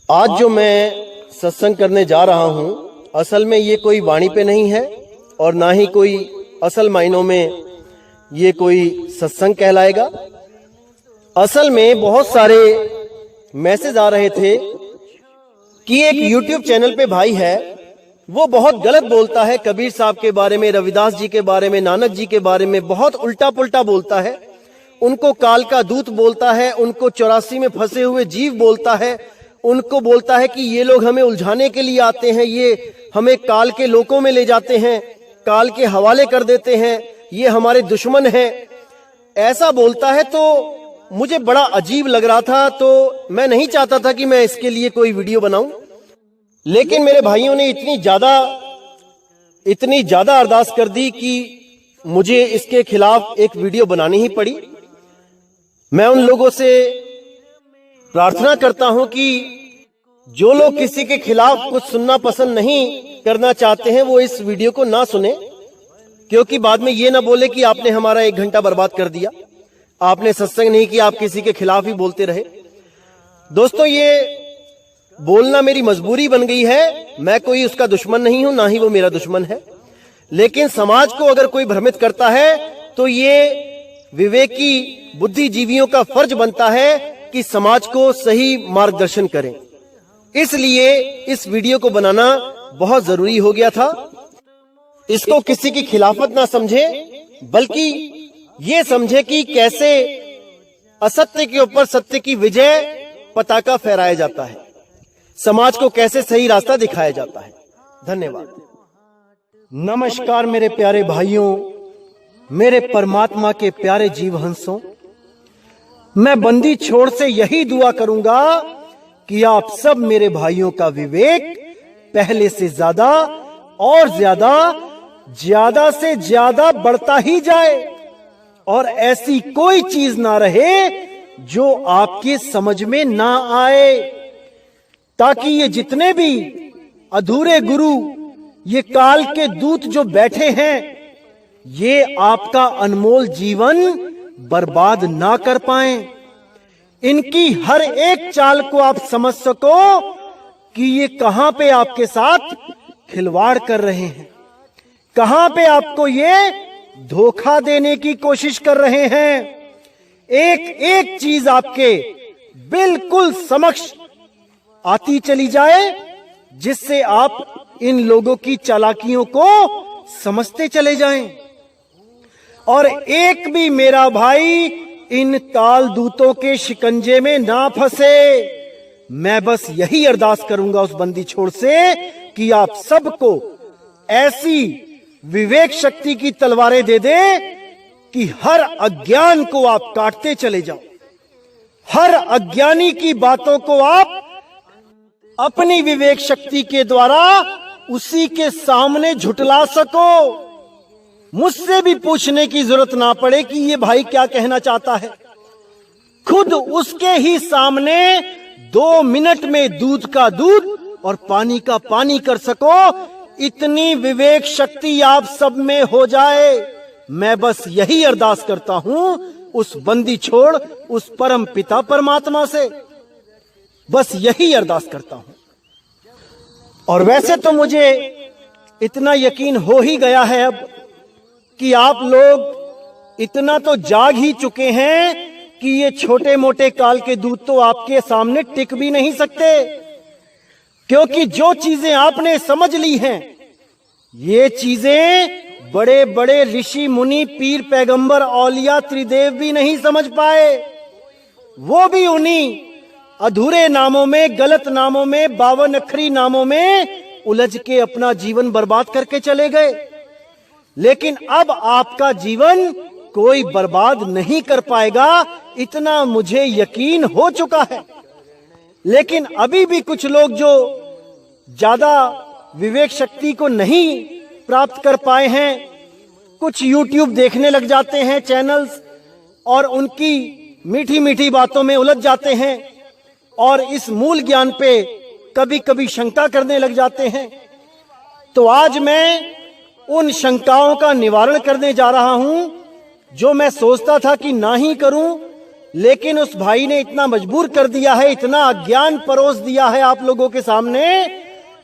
आज जो मैं सत्संग करने जा रहा हूं, असल में ये कोई वाणी पे नहीं है और ना ही कोई असल मायनों में ये कोई सत्संग कहलाएगा। असल में बहुत सारे मैसेज आ रहे थे कि एक YouTube चैनल पे भाई है, वो बहुत गलत बोलता है कबीर साहब के बारे में, रविदास जी के बारे में, नानक जी के बारे में, बहुत उल्टा पुल्टा बोलता है। उनको काल का दूत बोलता है, उनको 84 में फंसे हुए जीव बोलता है, उनको बोलता है कि ये लोग हमें उलझाने के लिए आते हैं, ये हमें काल के लोकों में ले जाते हैं, काल के हवाले कर देते हैं, ये हमारे दुश्मन हैं। ऐसा बोलता है तो मुझे बड़ा अजीब लग रहा था, तो मैं नहीं चाहता था कि मैं इसके लिए कोई वीडियो बनाऊं, लेकिन मेरे भाइयों ने इतनी ज्यादा अरदास कर दी कि मुझे इसके खिलाफ एक वीडियो बनानी ही पड़ी। मैं उन लोगों से प्रार्थना करता हूं कि जो लोग किसी के खिलाफ कुछ सुनना पसंद नहीं करना चाहते हैं वो इस वीडियो को ना सुने, क्योंकि बाद में ये ना बोले कि आपने हमारा 1 घंटा बर्बाद कर दिया, आपने सत्संग नहीं किया, आप किसी के खिलाफ ही बोलते रहे। दोस्तों, ये बोलना मेरी मजबूरी बन गई है। मैं कोई उसका दुश्मन नहीं हूं, ना ही वो मेरा दुश्मन है, लेकिन समाज को अगर कोई भ्रमित करता है तो ये विवेकी बुद्धिजीवियों का फर्ज बनता है कि समाज को सही मार्गदर्शन करें। इसलिए इस वीडियो को बनाना बहुत जरूरी हो गया था। इसको किसी की खिलाफत ना समझे, बल्कि ये समझे कि कैसे असत्य के ऊपर सत्य की विजय पताका फहराया जाता है, समाज को कैसे सही रास्ता दिखाया जाता है। धन्यवाद। नमस्कार मेरे प्यारे भाइयों, मेरे परमात्मा के प्यारे जीव हंसों, मैं बंदी छोड़ से यही दुआ करूंगा कि आप सब मेरे भाइयों का विवेक पहले से ज्यादा और ज्यादा से ज्यादा बढ़ता ही जाए और ऐसी कोई चीज ना रहे जो आपके समझ में ना आए, ताकि ये जितने भी अधूरे गुरु, ये काल के दूत जो बैठे हैं, ये आपका अनमोल जीवन बर्बाद ना कर पाएं। इनकी हर एक चाल को आप समझ सको कि ये कहां पे आपके साथ खिलवाड़ कर रहे हैं, कहां पे आपको ये धोखा देने की कोशिश कर रहे हैं। एक एक चीज आपके बिल्कुल समक्ष आती चली जाए, जिससे आप इन लोगों की चालाकियों को समझते चले जाएं। और एक भी मेरा भाई इन काल दूतों के शिकंजे में ना फंसे। मैं बस यही अरदास करूंगा उस बंदी छोड़ से कि आप सबको ऐसी विवेक शक्ति की तलवारें दे दे कि हर अज्ञान को आप काटते चले जाओ, हर अज्ञानी की बातों को आप अपनी विवेक शक्ति के द्वारा उसी के सामने झुटला सको। मुझसे भी पूछने की जरूरत ना पड़े कि ये भाई क्या कहना चाहता है। खुद उसके ही सामने 2 मिनट में दूध का दूध और पानी का पानी कर सको, इतनी विवेक शक्ति आप सब में हो जाए। मैं बस यही अरदास करता हूं उस बंदी छोड़, उस परम पिता परमात्मा से, बस यही अरदास करता हूं। और वैसे तो मुझे इतना यकीन हो ही गया है अब कि आप लोग इतना तो जाग ही चुके हैं कि ये छोटे मोटे काल के दूत तो आपके सामने टिक भी नहीं सकते, क्योंकि जो चीजें आपने समझ ली हैं, ये चीजें बड़े बड़े ऋषि मुनि, पीर, पैगंबर, औलिया, त्रिदेव भी नहीं समझ पाए। वो भी उन्हीं अधूरे नामों में, गलत नामों में, 52 अक्षरी नामों में उलझ के अपना जीवन बर्बाद करके चले गए। लेकिन अब आपका जीवन कोई बर्बाद नहीं कर पाएगा, इतना मुझे यकीन हो चुका है। लेकिन अभी भी कुछ लोग जो ज्यादा विवेक शक्ति को नहीं प्राप्त कर पाए हैं, कुछ YouTube देखने लग जाते हैं चैनल्स, और उनकी मीठी मीठी बातों में उलझ जाते हैं और इस मूल ज्ञान पे कभी कभी शंका करने लग जाते हैं। तो आज मैं उन शंकाओं का निवारण करने जा रहा हूं जो मैं सोचता था कि ना ही करूं, लेकिन उस भाई ने इतना मजबूर कर दिया है, इतना अज्ञान परोस दिया है आप लोगों के सामने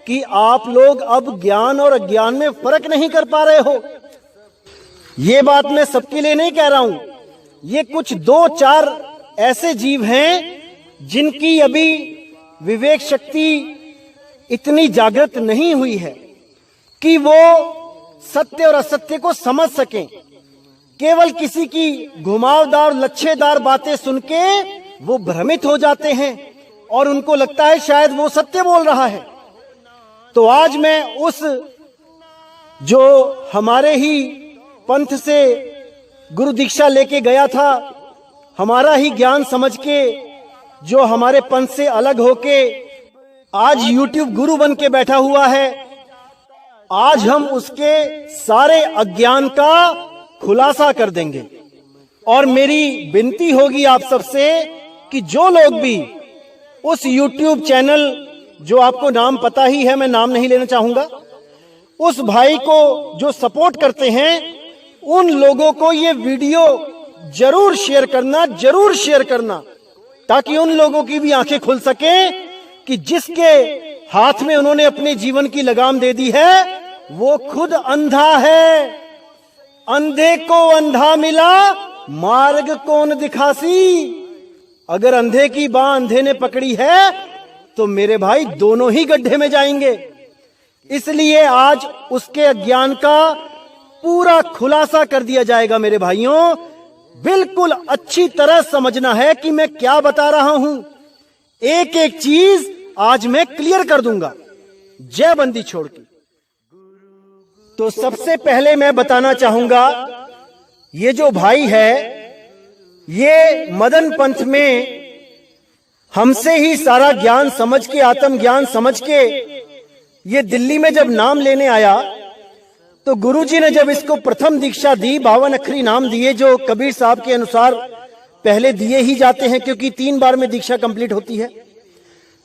कि आप लोग अब ज्ञान और अज्ञान में फर्क नहीं कर पा रहे हो। ये बात मैं सबके लिए नहीं कह रहा हूं, ये कुछ 2-4 ऐसे जीव हैं जिनकी अभी विवेक शक्ति इतनी जागृत नहीं हुई है कि वो सत्य और असत्य को समझ सकें। केवल किसी की घुमावदार लच्छेदार बातें सुन के वो भ्रमित हो जाते हैं और उनको लगता है शायद वो सत्य बोल रहा है। तो आज मैं उस जो हमारे ही पंथ से गुरु दीक्षा लेके गया था, हमारा ही ज्ञान समझ के, जो हमारे पंथ से अलग होके आज YouTube गुरु बन के बैठा हुआ है, आज हम उसके सारे अज्ञान का खुलासा कर देंगे। और मेरी विनती होगी आप सबसे कि जो लोग भी उस YouTube चैनल, जो आपको नाम पता ही है, मैं नाम नहीं लेना चाहूंगा, उस भाई को जो सपोर्ट करते हैं, उन लोगों को ये वीडियो जरूर शेयर करना, ताकि उन लोगों की भी आंखें खुल सके कि जिसके हाथ में उन्होंने अपने जीवन की लगाम दे दी है वो खुद अंधा है। अंधे को अंधा मिला, मार्ग कौन दिखासी। अगर अंधे की बांह अंधे ने पकड़ी है तो मेरे भाई दोनों ही गड्ढे में जाएंगे। इसलिए आज उसके अज्ञान का पूरा खुलासा कर दिया जाएगा। मेरे भाइयों, बिल्कुल अच्छी तरह समझना है कि मैं क्या बता रहा हूं। एक एक चीज आज मैं क्लियर कर दूंगा, जय बंदी छोड़ के। तो सबसे पहले मैं बताना चाहूंगा, ये जो भाई है, ये मदन पंथ में हमसे ही सारा ज्ञान समझ के, आत्म ज्ञान समझ के, ये दिल्ली में जब नाम लेने आया तो गुरुजी ने जब इसको प्रथम दीक्षा दी, 52 अखरी नाम दिए, जो कबीर साहब के अनुसार पहले दिए ही जाते हैं क्योंकि 3 बार में दीक्षा कंप्लीट होती है।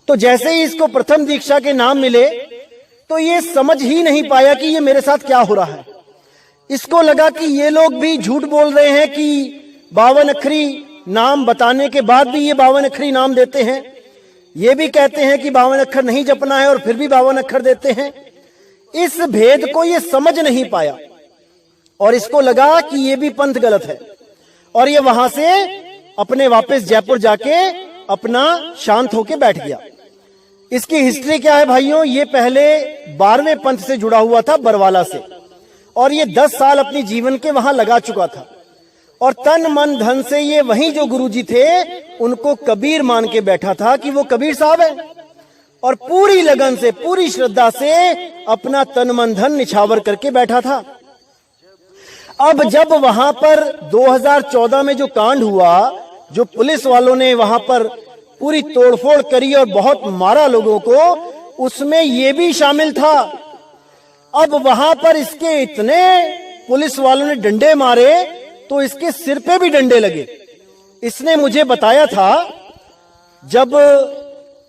तो जैसे ही इसको प्रथम दीक्षा के नाम मिले तो ये समझ ही नहीं पाया कि ये मेरे साथ क्या हो रहा है। इसको लगा कि ये लोग भी झूठ बोल रहे हैं कि 52 अखरी नाम बताने के बाद भी ये 52 अखरी नाम देते हैं। ये भी कहते हैं कि 52 अक्षर नहीं जपना है और फिर भी 52 अक्षर देते हैं। इस भेद को ये समझ नहीं पाया और इसको लगा कि ये भी पंथ गलत है, और ये वहां से अपने वापस जयपुर जाके अपना शांत होके बैठ गया। इसकी हिस्ट्री क्या है भाइयों? ये पहले 12वें पंथ से जुड़ा हुआ था, बरवाला से, और ये 10 साल अपनी जीवन के वहां लगा चुका था और तन मन धन से ये वहीं जो गुरुजी थे उनको कबीर मान के बैठा था कि वो कबीर साहब है, और पूरी लगन से, पूरी श्रद्धा से अपना तन मन धन निछावर करके बैठा था। अब जब वहां पर 2014 में जो कांड हुआ, जो पुलिस वालों ने वहां पर पूरी तोड़फोड़ करी और बहुत मारा लोगों को, उसमें ये भी शामिल था। अब वहां पर इसके इतने पुलिस वालों ने डंडे मारे तो इसके सिर पे भी डंडे लगे। इसने मुझे बताया था, जब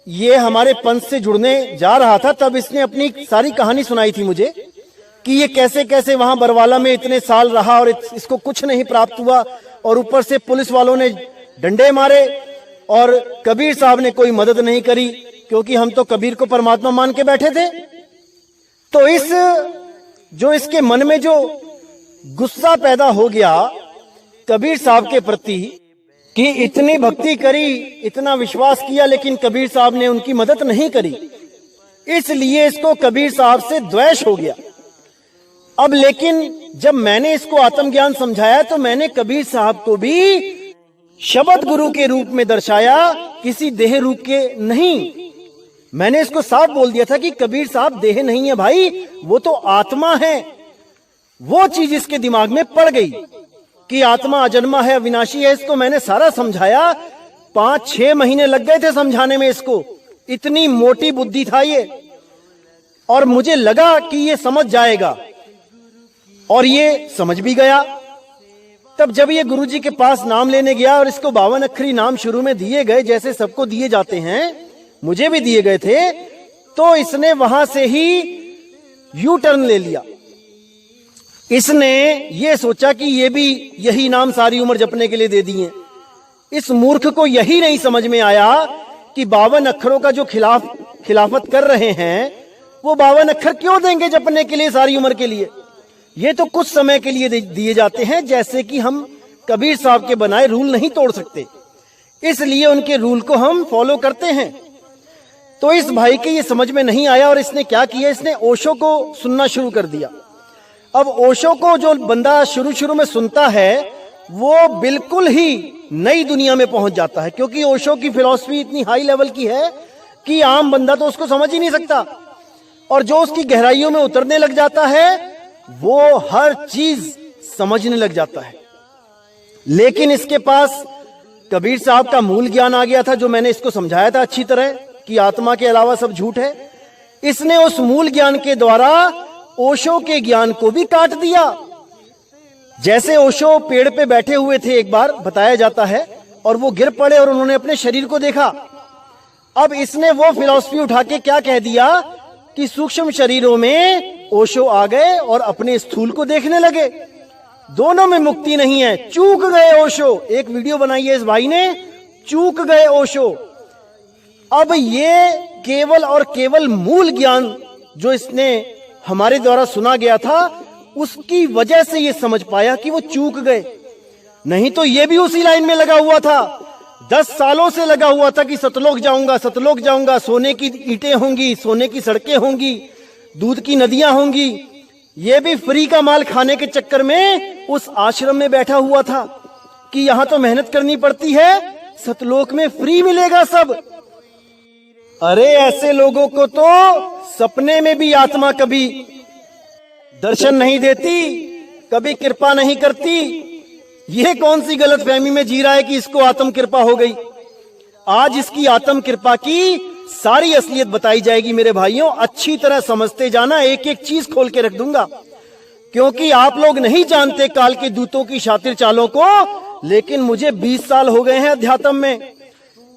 ये हमारे पंथ से जुड़ने जा रहा था तब इसने अपनी सारी कहानी सुनाई थी मुझे कि ये कैसे कैसे वहां बरवाला में इतने साल रहा और इसको कुछ नहीं प्राप्त हुआ, और ऊपर से पुलिस वालों ने डंडे मारे और कबीर साहब ने कोई मदद नहीं करी, क्योंकि हम तो कबीर को परमात्मा मान के बैठे थे। तो जो इसके मन में जो गुस्सा पैदा हो गया कबीर साहब के प्रति कि इतनी भक्ति करी, इतना विश्वास किया, लेकिन कबीर साहब ने उनकी मदद नहीं करी, इसलिए इसको कबीर साहब से द्वेष हो गया। अब लेकिन जब मैंने इसको आत्मज्ञान समझाया तो मैंने कबीर साहब को भी शब्द गुरु के रूप में दर्शाया, किसी देह रूप के नहीं। मैंने इसको साफ बोल दिया था कि कबीर साहब देह नहीं है भाई, वो तो आत्मा है। वो चीज इसके दिमाग में पड़ गई कि आत्मा अजन्मा है, अविनाशी है। इसको मैंने सारा समझाया, 5-6 महीने लग गए थे समझाने में इसको, इतनी मोटी बुद्धि था ये, और मुझे लगा कि ये समझ जाएगा, और ये समझ भी गया। तब जब ये गुरुजी के पास नाम लेने गया और इसको 52 अक्षरी नाम शुरू में दिए गए, जैसे सबको दिए जाते हैं, मुझे भी दिए गए थे, तो इसने वहां से ही यू टर्न ले लिया। इसने ये सोचा कि ये भी यही नाम सारी उम्र जपने के लिए दे दिए, इस मूर्ख को यही नहीं समझ में आया कि 52 अक्षरों का जो खिलाफत कर रहे हैं वो 52 अक्षर क्यों देंगे जपने के लिए सारी उम्र के लिए। ये तो कुछ समय के लिए दिए जाते हैं, जैसे कि हम कबीर साहब के बनाए रूल नहीं तोड़ सकते, इसलिए उनके रूल को हम फॉलो करते हैं। तो इस भाई के ये समझ में नहीं आया और इसने क्या किया, इसने ओशो को सुनना शुरू कर दिया। अब ओशो को जो बंदा शुरू शुरू में सुनता है वो बिल्कुल ही नई दुनिया में पहुंच जाता है, क्योंकि ओशो की फिलॉसफी इतनी हाई लेवल की है कि आम बंदा तो उसको समझ ही नहीं सकता। और जो उसकी गहराइयों में उतरने लग जाता है वो हर चीज समझने लग जाता है। लेकिन इसके पास कबीर साहब का मूल ज्ञान आ गया था, जो मैंने इसको समझाया था अच्छी तरह कि आत्मा के अलावा सब झूठ है। इसने उस मूल ज्ञान के द्वारा ओशो के ज्ञान को भी काट दिया। जैसे ओशो पेड़ पे बैठे हुए थे, एक बार बताया जाता है, और वो गिर पड़े और उन्होंने अपने शरीर को देखा। अब इसने वो फिलॉसफी उठा के क्या कह दिया कि सूक्ष्म शरीरों में ओशो आ गए और अपने स्थूल को देखने लगे। दोनों में मुक्ति नहीं है, चूक गए ओशो। एक वीडियो बनाई है इस भाई ने, चूक गए ओशो। अब ये केवल और केवल मूल ज्ञान जो इसने हमारे द्वारा सुना गया था उसकी वजह से ये समझ पाया कि वो चूक गए, नहीं तो ये भी उसी लाइन में लगा हुआ था। 10 सालों से लगा हुआ था कि सतलोक जाऊंगा, सतलोक जाऊंगा, सोने की ईंटें होंगी, सोने की सड़कें होंगी, दूध की नदियां होंगी। ये भी फ्री का माल खाने के चक्कर में उस आश्रम में बैठा हुआ था कि यहां तो मेहनत करनी पड़ती है, सतलोक में फ्री मिलेगा सब। अरे ऐसे लोगों को तो सपने में भी आत्मा कभी दर्शन नहीं देती, कभी कृपा नहीं करती। यह कौन सी गलतफहमी में जी रहा है कि इसको आत्म कृपा हो गई। आज इसकी आत्म कृपा की सारी असलियत बताई जाएगी मेरे भाइयों, अच्छी तरह समझते जाना, एक एक चीज खोल के रख दूंगा, क्योंकि आप लोग नहीं जानते काल के दूतों की शातिर चालों को, लेकिन मुझे 20 साल हो गए हैं अध्यात्म में।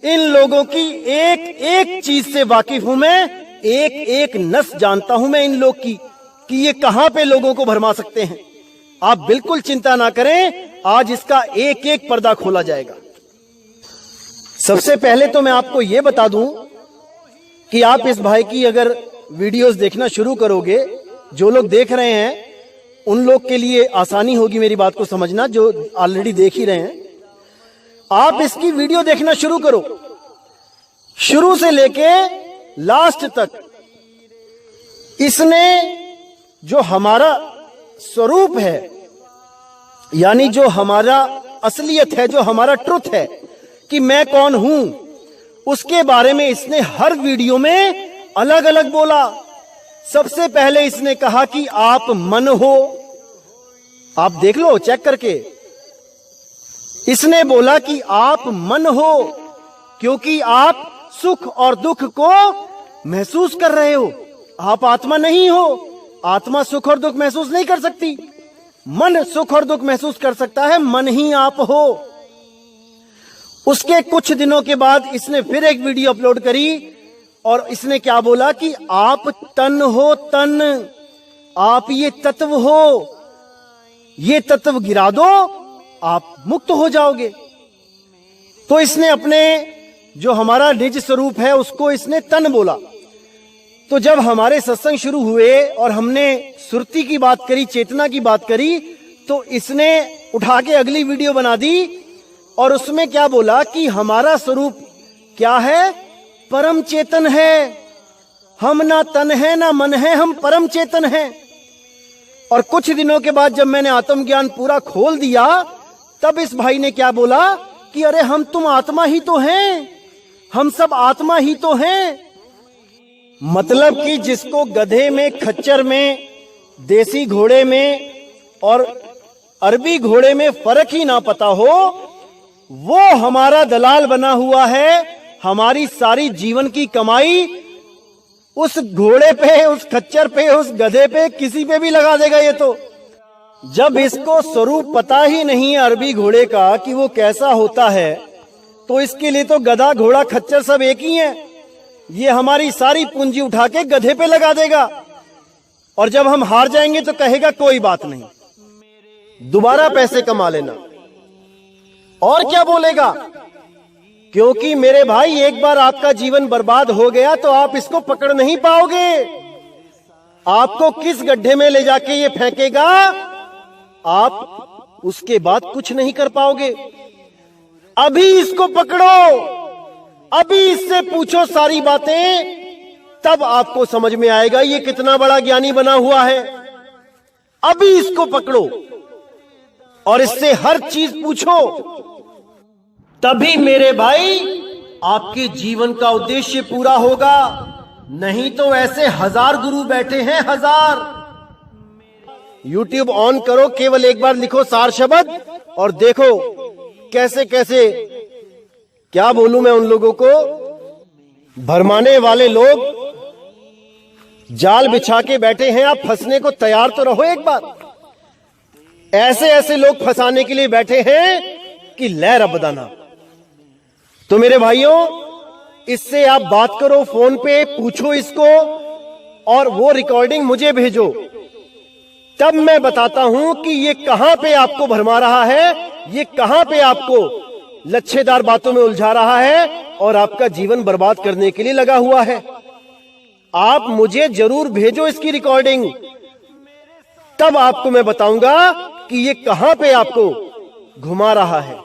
इन लोगों की एक एक चीज से वाकिफ हूं मैं, एक एक नस जानता हूं मैं इन लोग की कि ये कहां पे लोगों को भरमा सकते हैं। आप बिल्कुल चिंता ना करें, आज इसका एक एक पर्दा खोला जाएगा। सबसे पहले तो मैं आपको यह बता दूं कि आप इस भाई की अगर वीडियोस देखना शुरू करोगे, जो लोग देख रहे हैं उन लोग के लिए आसानी होगी मेरी बात को समझना, जो ऑलरेडी देख ही रहे हैं। आप इसकी वीडियो देखना शुरू करो, शुरू से लेके लास्ट तक। इसने जो हमारा स्वरूप है, यानी जो हमारा असलियत है, जो हमारा ट्रुथ है कि मैं कौन हूं, उसके बारे में इसने हर वीडियो में अलग अलग बोला। सबसे पहले इसने कहा कि आप मन हो, आप देख लो चेक करके। इसने बोला कि आप मन हो क्योंकि आप सुख और दुख को महसूस कर रहे हो, आप आत्मा नहीं हो। आत्मा सुख और दुख महसूस नहीं कर सकती, मन सुख और दुख महसूस कर सकता है, मन ही आप हो। उसके कुछ दिनों के बाद इसने फिर एक वीडियो अपलोड करी और इसने क्या बोला कि आप तन हो, तन, आप ये तत्व हो, ये तत्व गिरा दो, आप मुक्त हो जाओगे। तो इसने अपने जो हमारा निज स्वरूप है उसको इसने तन बोला। तो जब हमारे सत्संग शुरू हुए और हमने सुरती की बात करी, चेतना की बात करी, तो इसने उठा के अगली वीडियो बना दी और उसमें क्या बोला कि हमारा स्वरूप क्या है, परम चेतन है। हम ना तन है ना मन है, हम परम चेतन हैं। और कुछ दिनों के बाद जब मैंने आत्मज्ञान पूरा खोल दिया, तब इस भाई ने क्या बोला कि अरे हम तुम आत्मा ही तो हैं, हम सब आत्मा ही तो हैं। मतलब कि जिसको गधे में, खच्चर में, देसी घोड़े में और अरबी घोड़े में फर्क ही ना पता हो, वो हमारा दलाल बना हुआ है। हमारी सारी जीवन की कमाई उस घोड़े पे, उस खच्चर पे, उस गधे पे, किसी पे भी लगा देगा ये तो। जब इसको स्वरूप पता ही नहीं है अरबी घोड़े का कि वो कैसा होता है, तो इसके लिए तो गधा, घोड़ा, खच्चर सब एक ही है। ये हमारी सारी पूंजी उठा के गधे पे लगा देगा और जब हम हार जाएंगे तो कहेगा कोई बात नहीं, दोबारा पैसे कमा लेना। और क्या बोलेगा? क्योंकि मेरे भाई एक बार आपका जीवन बर्बाद हो गया तो आप इसको पकड़ नहीं पाओगे। आपको किस गड्ढे में ले जाके ये फेंकेगा, आप उसके बाद कुछ नहीं कर पाओगे। अभी इसको पकड़ो, अभी इससे पूछो सारी बातें, तब आपको समझ में आएगा ये कितना बड़ा ज्ञानी बना हुआ है। अभी इसको पकड़ो और इससे हर चीज पूछो, तभी मेरे भाई आपके जीवन का उद्देश्य पूरा होगा। नहीं तो ऐसे 1000 गुरु बैठे हैं, 1000। YouTube ऑन करो, केवल एक बार लिखो सार शब्द और देखो कैसे कैसे, क्या बोलूं मैं उन लोगों को, भरमाने वाले लोग जाल बिछा के बैठे हैं। आप फंसने को तैयार तो रहो एक बार। ऐसे ऐसे लोग फंसाने के लिए बैठे हैं कि लहर अबदाना। तो मेरे भाइयों, इससे आप बात करो फोन पे, पूछो इसको और वो रिकॉर्डिंग मुझे भेजो, तब मैं बताता हूं कि ये कहां पे आपको भरमा रहा है, ये कहां पे आपको लच्छेदार बातों में उलझा रहा है और आपका जीवन बर्बाद करने के लिए लगा हुआ है। आप मुझे जरूर भेजो इसकी रिकॉर्डिंग, तब आपको मैं बताऊंगा कि ये कहां पे आपको घुमा रहा है।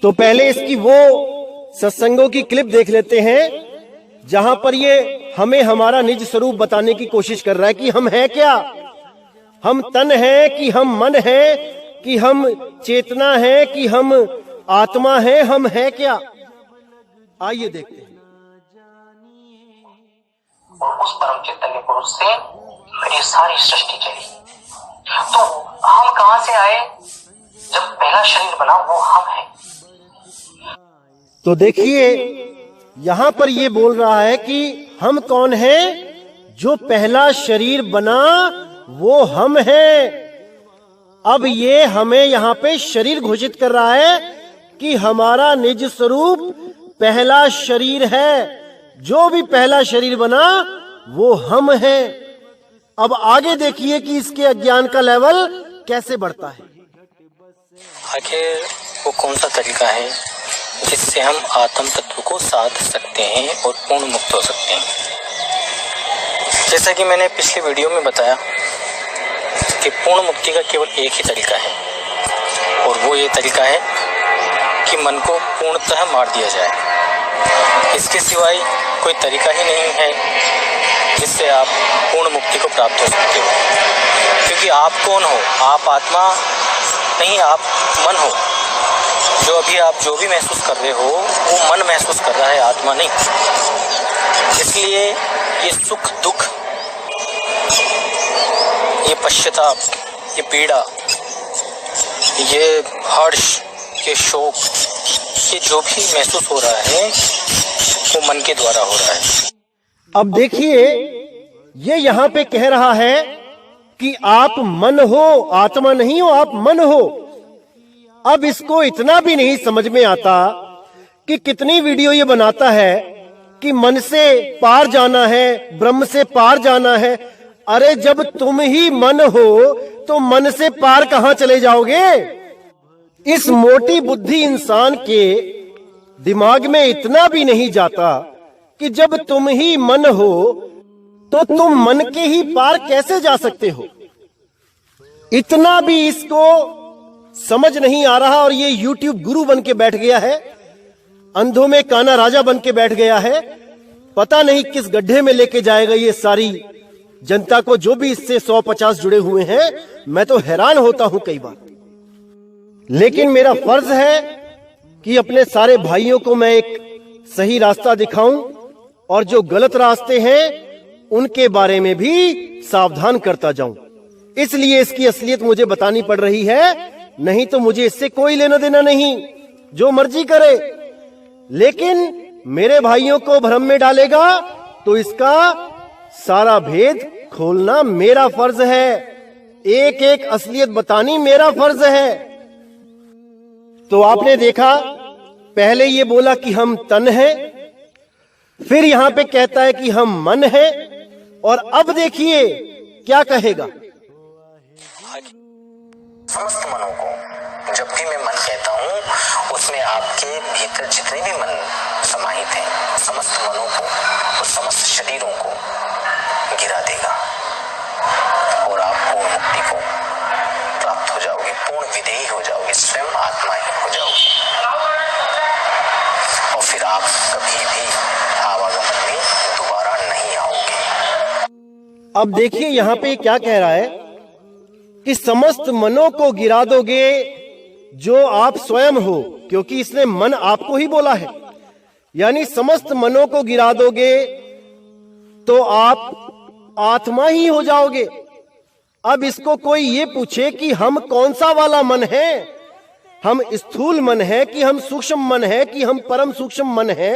तो पहले इसकी वो सत्संगों की क्लिप देख लेते हैं जहां पर ये हमें हमारा निज स्वरूप बताने की कोशिश कर रहा है कि हम हैं क्या, हम तन हैं कि हम मन हैं, कि हम चेतना है, कि हम आत्मा है, हम हैं क्या। आइए देखते हैं। और उस परम चैतन्य पुरुष से मेरी सारी सृष्टि चली। तो हम कहां से आए? जब पहला शरीर बना वो हम हैं। तो देखिए यहां पर ये बोल रहा है कि हम कौन हैं? जो पहला शरीर बना वो हम हैं। अब ये हमें यहां पे शरीर घोषित कर रहा है कि हमारा निज स्वरूप पहला शरीर है। जो भी पहला शरीर बना वो हम हैं। अब आगे देखिए कि इसके अज्ञान का लेवल कैसे बढ़ता है। आखिर वो कौन सा तरीका है जिससे हम आत्म तत्व को साध सकते हैं और पूर्ण मुक्त हो सकते हैं? जैसा कि मैंने पिछले वीडियो में बताया कि पूर्ण मुक्ति का केवल एक ही तरीका है और वो ये तरीका है कि मन को पूर्णतः मार दिया जाए। इसके सिवाय कोई तरीका ही नहीं है जिससे आप पूर्ण मुक्ति को प्राप्त हो सकते हो। क्योंकि आप कौन हो? आप आत्मा नहीं, आप मन हो। जो अभी आप जो भी महसूस कर रहे हो वो मन महसूस कर रहा है, आत्मा नहीं। इसलिए ये सुख दुख, ये पश्चाताप, ये पीड़ा, ये हर्ष, ये शोक, ये जो भी महसूस हो रहा है वो मन के द्वारा हो रहा है। अब देखिए ये यहां पे कह रहा है कि आप मन हो, आत्मा नहीं हो, आप मन हो। अब इसको इतना भी नहीं समझ में आता कि कितनी वीडियो ये बनाता है कि मन से पार जाना है, ब्रह्म से पार जाना है। अरे जब तुम ही मन हो तो मन से पार कहां चले जाओगे? इस मोटी बुद्धि इंसान के दिमाग में इतना भी नहीं जाता कि जब तुम ही मन हो तो तुम मन के ही पार कैसे जा सकते हो। इतना भी इसको समझ नहीं आ रहा और ये YouTube गुरु बन के बैठ गया है, अंधों में काना राजा बन के बैठ गया है। पता नहीं किस गड्ढे में लेके जाएगा ये सारी जनता को, जो भी इससे 150 जुड़े हुए हैं। मैं तो हैरान होता हूं कई बार। लेकिन मेरा फर्ज है कि अपने सारे भाइयों को मैं एक सही रास्ता दिखाऊं और जो गलत रास्ते हैं उनके बारे में भी सावधान करता जाऊं। इसलिए इसकी असलियत मुझे बतानी पड़ रही है, नहीं तो मुझे इससे कोई लेना देना नहीं, जो मर्जी करे। लेकिन मेरे भाइयों को भ्रम में डालेगा तो इसका सारा भेद खोलना मेरा फर्ज है, एक एक असलियत बतानी मेरा फर्ज है। तो आपने देखा, पहले ये बोला कि हम तन हैं, फिर यहां पे कहता है कि हम मन हैं, और अब देखिए क्या कहेगा। समस्त मनों को जब भी मैं मन कहता हूँ उसमें आपके भीतर जितने भी मन समाहित हैं समस्त मनों को और समस्त शरीरों को गिरा देगा और आप पूर्ण मुक्ति को प्राप्त हो जाओगे, पूर्ण विधेयी हो जाओगे, स्वयं आत्मा ही हो जाओगे और फिर आप कभी भी आवागमन में दोबारा नहीं आओगे। अब देखिए यहाँ पे क्या कह रहा है कि समस्त मनों को गिरा दोगे जो आप स्वयं हो, क्योंकि इसने मन आपको ही बोला है, यानी समस्त मनों को गिरा दोगे तो आप आत्मा ही हो जाओगे। अब इसको कोई ये पूछे कि हम कौन सा वाला मन है, हम स्थूल मन है कि हम सूक्ष्म मन है कि हम परम सूक्ष्म मन है,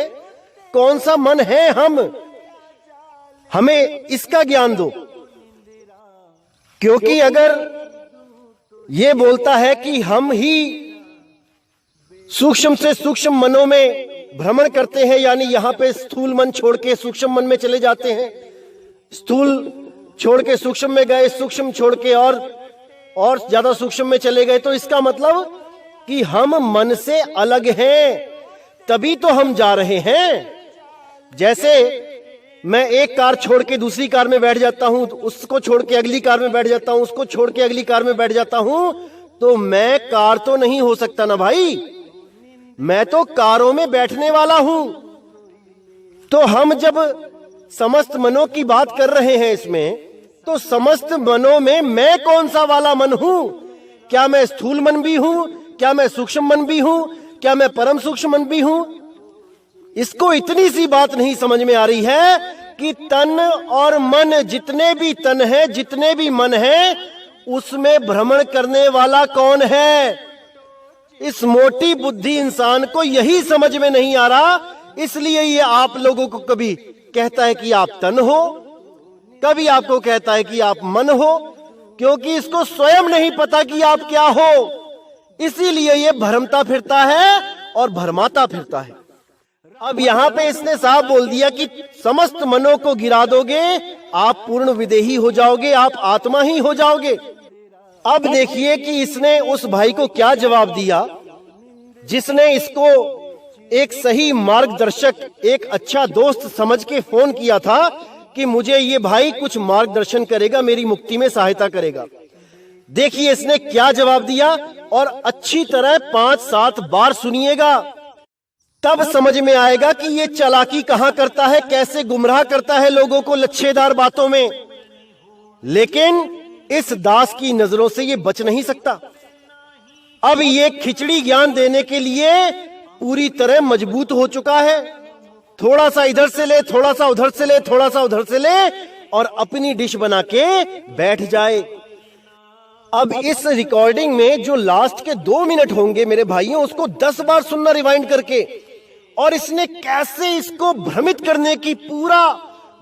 कौन सा मन है हम, हमें इसका ज्ञान दो। क्योंकि अगर ये बोलता है कि हम ही सूक्ष्म से सूक्ष्म मनों में भ्रमण करते हैं, यानी यहां पे स्थूल मन छोड़ के सूक्ष्म मन में चले जाते हैं, स्थूल छोड़ के सूक्ष्म में गए, सूक्ष्म छोड़ के और ज्यादा सूक्ष्म में चले गए, तो इसका मतलब कि हम मन से अलग हैं, तभी तो हम जा रहे हैं। जैसे मैं एक कार छोड़ के दूसरी कार में बैठ जाता हूं, उसको छोड़ के अगली कार में बैठ जाता हूं, उसको छोड़ के अगली कार में बैठ जाता हूं, तो मैं कार तो नहीं हो सकता ना भाई, मैं तो कारों में बैठने वाला हूं। तो हम जब समस्त मनों की बात कर रहे हैं इसमें, तो समस्त मनों में मैं कौन सा वाला मन हूं? क्या मैं स्थूल मन भी हूं? क्या मैं सूक्ष्म मन भी हूं? क्या मैं परम सूक्ष्म मन भी हूं? इसको इतनी सी बात नहीं समझ में आ रही है कि तन और मन, जितने भी तन है, जितने भी मन है, उसमें भ्रमण करने वाला कौन है। इस मोटी बुद्धि इंसान को यही समझ में नहीं आ रहा, इसलिए ये आप लोगों को कभी कहता है कि आप तन हो, कभी आपको कहता है कि आप मन हो, क्योंकि इसको स्वयं नहीं पता कि आप क्या हो, इसीलिए ये भ्रमता फिरता है और भरमाता फिरता है। अब यहां पे इसने साफ बोल दिया कि समस्त मनों को गिरा दोगे, आप पूर्ण विदेही हो जाओगे, आप आत्मा ही हो जाओगे। अब देखिए कि इसने उस भाई को क्या जवाब दिया जिसने इसको एक सही मार्गदर्शक, एक अच्छा दोस्त समझ के फोन किया था कि मुझे ये भाई कुछ मार्गदर्शन करेगा, मेरी मुक्ति में सहायता करेगा। देखिए इसने क्या जवाब दिया और अच्छी तरह 5-7 बार सुनिएगा, तब समझ में आएगा कि ये चालाकी कहां करता है, कैसे गुमराह करता है लोगों को लच्छेदार बातों में। लेकिन इस दास की नजरों से ये बच नहीं सकता। अब ये खिचड़ी ज्ञान देने के लिए पूरी तरह मजबूत हो चुका है। थोड़ा सा इधर से ले, थोड़ा सा उधर से ले, थोड़ा सा उधर से ले और अपनी डिश बना के बैठ जाए। अब इस रिकॉर्डिंग में जो लास्ट के 2 मिनट होंगे मेरे भाइयों, उसको 10 बार सुनना रिवाइंड करके, और इसने कैसे इसको भ्रमित करने की पूरा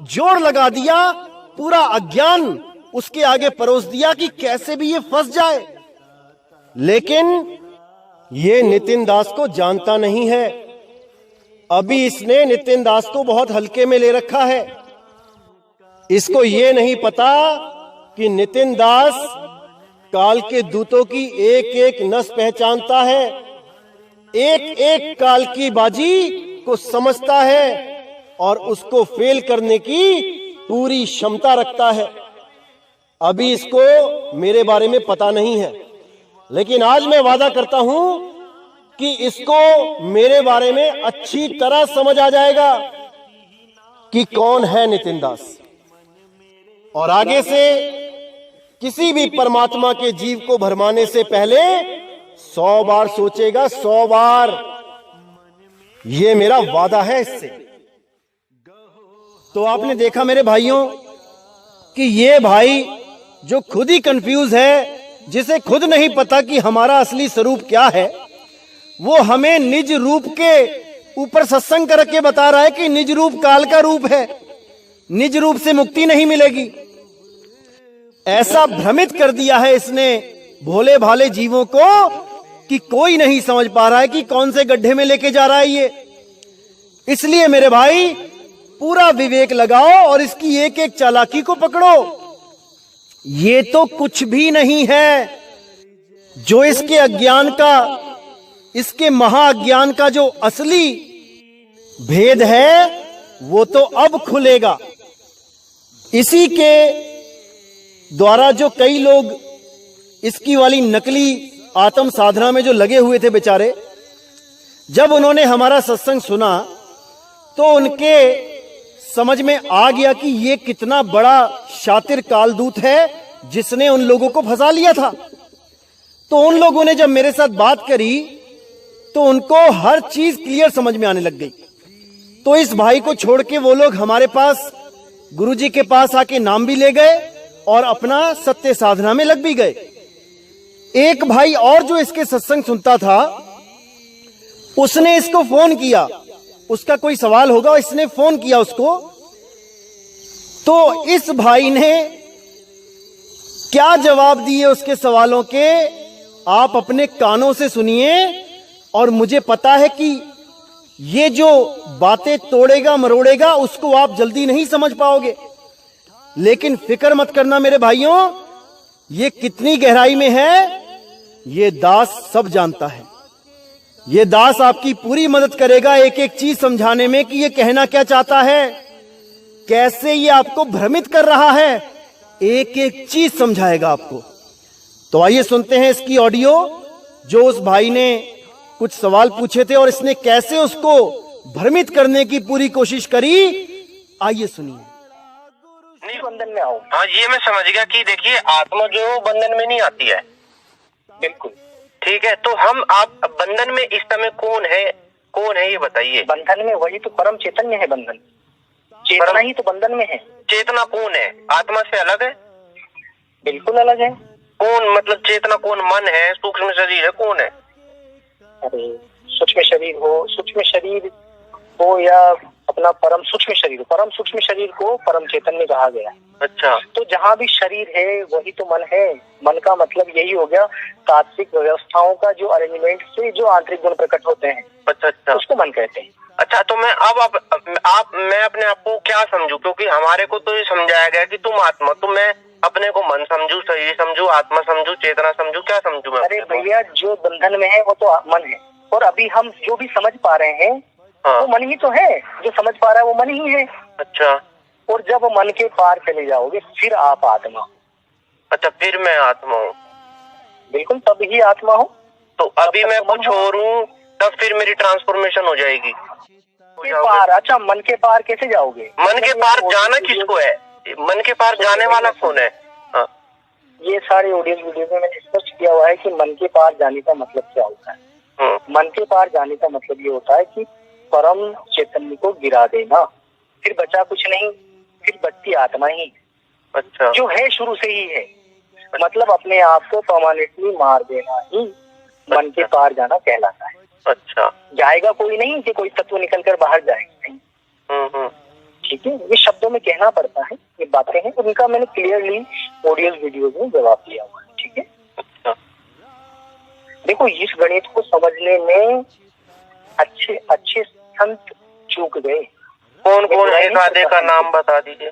जोर लगा दिया, पूरा अज्ञान उसके आगे परोस दिया कि कैसे भी ये फंस जाए। लेकिन ये नितिन दास को जानता नहीं है। अभी इसने नितिन दास को बहुत हल्के में ले रखा है। इसको ये नहीं पता कि नितिन दास काल के दूतों की एक एक नस पहचानता है, एक एक काल की बाजी को समझता है और उसको फेल करने की पूरी क्षमता रखता है। अभी इसको मेरे बारे में पता नहीं है, लेकिन आज मैं वादा करता हूं कि इसको मेरे बारे में अच्छी तरह समझ आ जाएगा कि कौन है नितिन दास। और आगे से किसी भी परमात्मा के जीव को भरमाने से पहले 100 बार सोचेगा, 100 बार। ये मेरा वादा है इससे। तो आपने देखा मेरे भाइयों कि ये भाई जो खुद ही कंफ्यूज है, जिसे खुद नहीं पता कि हमारा असली स्वरूप क्या है, वो हमें निज रूप के ऊपर सत्संग करके बता रहा है कि निज रूप काल का रूप है, निज रूप से मुक्ति नहीं मिलेगी। ऐसा भ्रमित कर दिया है इसने भोले भाले जीवों को कि कोई नहीं समझ पा रहा है कि कौन से गड्ढे में लेके जा रहा है ये। इसलिए मेरे भाई पूरा विवेक लगाओ और इसकी एक एक चालाकी को पकड़ो। ये तो कुछ भी नहीं है। जो इसके अज्ञान का, इसके महाअज्ञान का जो असली भेद है वो तो अब खुलेगा। इसी के द्वारा जो कई लोग इसकी वाली नकली आत्म साधना में जो लगे हुए थे बेचारे, जब उन्होंने हमारा सत्संग सुना तो उनके समझ में आ गया कि ये कितना बड़ा शातिर कालदूत है जिसने उन लोगों को फंसा लिया था। तो उन लोगों ने जब मेरे साथ बात करी तो उनको हर चीज क्लियर समझ में आने लग गई। तो इस भाई को छोड़ के वो लोग हमारे पास, गुरुजी के पास आके नाम भी ले गए और अपना सत्य साधना में लग भी गए। एक भाई और जो इसके सत्संग सुनता था, उसने इसको फोन किया, उसका कोई सवाल होगा, इसने फोन किया उसको। तो इस भाई ने क्या जवाब दिए उसके सवालों के, आप अपने कानों से सुनिए। और मुझे पता है कि ये जो बातें तोड़ेगा मरोड़ेगा उसको आप जल्दी नहीं समझ पाओगे, लेकिन फिक्र मत करना मेरे भाइयों, ये कितनी गहराई में है ये दास सब जानता है। ये दास आपकी पूरी मदद करेगा एक एक चीज समझाने में कि ये कहना क्या चाहता है, कैसे ये आपको भ्रमित कर रहा है, एक एक चीज समझाएगा आपको। तो आइए सुनते हैं इसकी ऑडियो, जो उस भाई ने कुछ सवाल पूछे थे और इसने कैसे उसको भ्रमित करने की पूरी कोशिश करी। आइए सुनिए। नहीं बंधन में आओ। हाँ, ये मैं समझ गया कि देखिए आत्मा जो बंधन में नहीं आती है। बिल्कुल ठीक है। तो हम आप बंधन में इस समय कौन है ये बताइए। बंधन में वही तो परम चैतन्य है। बंधन चेतना ही तो बंधन में है। चेतना कौन है? आत्मा से अलग है? बिल्कुल अलग है। कौन मतलब चेतना कौन? मन है, सूक्ष्म शरीर है, कौन है? अरे सूक्ष्म शरीर हो या अपना परम सूक्ष्म शरीर को परम चैतन्य कहा गया। अच्छा। तो जहाँ भी शरीर है वही तो मन है। मन का मतलब यही हो गया तात्विक व्यवस्थाओं का जो अरेंजमेंट से जो आंतरिक गुण प्रकट होते हैं। अच्छा, उसको मन कहते हैं। अच्छा, तो मैं मैं अपने आप को क्या समझूं? क्योंकि हमारे को तो ये समझाया गया कि तुम आत्मा, तो मैं अपने को मन समझू, शरीर समझू, आत्मा समझू, चेतना समझू, क्या समझू मैं? अरे भैया, जो बंधन में है वो तो मन है, और अभी हम जो भी समझ पा रहे हैं वो मन ही तो है। जो समझ पा रहा है वो मन ही है। अच्छा। और जब मन के पार चले जाओगे फिर आप आत्मा। अच्छा, फिर मैं आत्मा हूँ? बिल्कुल, तब ही आत्मा हो। तो अभी मैं कुछ और हूँ, तब फिर मेरी ट्रांसफॉर्मेशन हो जाएगी। के पार? अच्छा, मन के पार कैसे जाओगे? मन के पार जाना किसको है? मन के पार जाने वाला कौन है? हाँ, ये सारे ऑडियो वीडियो में मैंने स्पष्ट किया हुआ है कि मन के पार जाने का मतलब क्या होता है। मन के पार जाने का मतलब ये होता है कि परम चैतन्य को गिरा देना, फिर बचा कुछ नहीं, फिर बचती आत्मा ही। अच्छा। जो है शुरू से ही है। मतलब अपने आप को परमानेंटली मार देना ही मन के पार जाना कहलाता है। अच्छा। जाएगा कोई नहीं कि कोई तत्व निकल कर बाहर जाएगा, नहीं। ठीक है, ये शब्दों में कहना पड़ता है, ये बातें हैं, उनका मैंने क्लियरली ऑडियो वीडियो में जवाब दिया हुआ है। ठीक है। अच्छा। देखो, इस गणित को समझने में अच्छे संत चूक गए। कौन कौन? एक आधे का नाम बता दीजिए।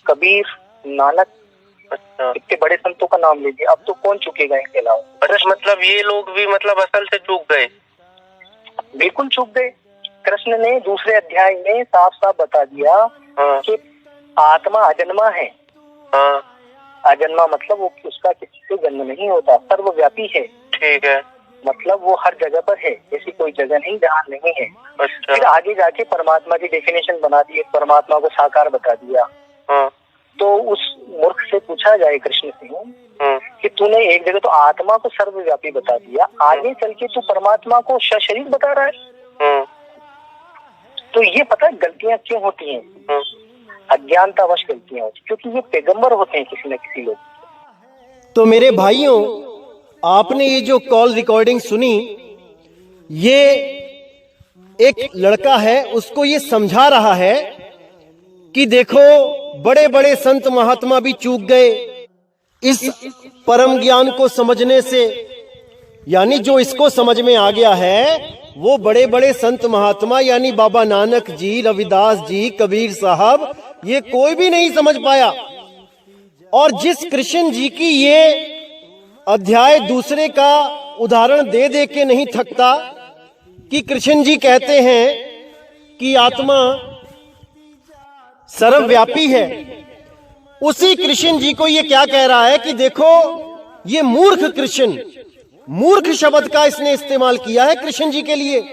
कबीर, नानक। अच्छा। इतने बड़े संतों का नाम लीजिए, अब तो कौन चुकेगा इनके अलावा? अच्छा, मतलब ये लोग भी मतलब असल से चूक गए? बिल्कुल चूक गए। कृष्ण ने दूसरे अध्याय में साफ साफ बता दिया कि आत्मा अजन्मा है। अजन्मा मतलब वो उसका किसी से जन्म नहीं होता, सर्वव्यापी है। ठीक है। मतलब वो हर जगह पर है, ऐसी कोई जगह नहीं जहाँ नहीं है। अच्छा। फिर आगे जाके परमात्मा की डेफिनेशन बना दी, परमात्मा को साकार बता दिया। तो उस मूर्ख से पूछा जाए कृष्ण से कि तूने एक जगह तो आत्मा को सर्वव्यापी बता दिया, आगे चल के तू परमात्मा को सशरीर बता रहा है। तो ये पता है गलतियां क्यों होती हैं? अज्ञानतावश गलतियां होती, क्योंकि ये पैगंबर होते हैं किसी न किसी लोग। तो मेरे भाइयों, आपने ये जो कॉल रिकॉर्डिंग सुनी, ये एक लड़का है, उसको ये समझा रहा है कि देखो बड़े बड़े संत महात्मा भी चूक गए इस परम ज्ञान को समझने से। यानी जो इसको समझ में आ गया है वो बड़े बड़े संत महात्मा यानी बाबा नानक जी, रविदास जी, कबीर साहब, ये कोई भी नहीं समझ पाया। और जिस कृष्ण जी की ये अध्याय दूसरे का उदाहरण दे दे के नहीं थकता कि कृष्ण जी कहते हैं कि आत्मा सर्वव्यापी है। उसी कृष्ण जी को ये क्या कह रहा है कि देखो ये मूर्ख कृष्ण, मूर्ख शब्द का इसने इस्तेमाल किया है कृष्ण जी के लिए,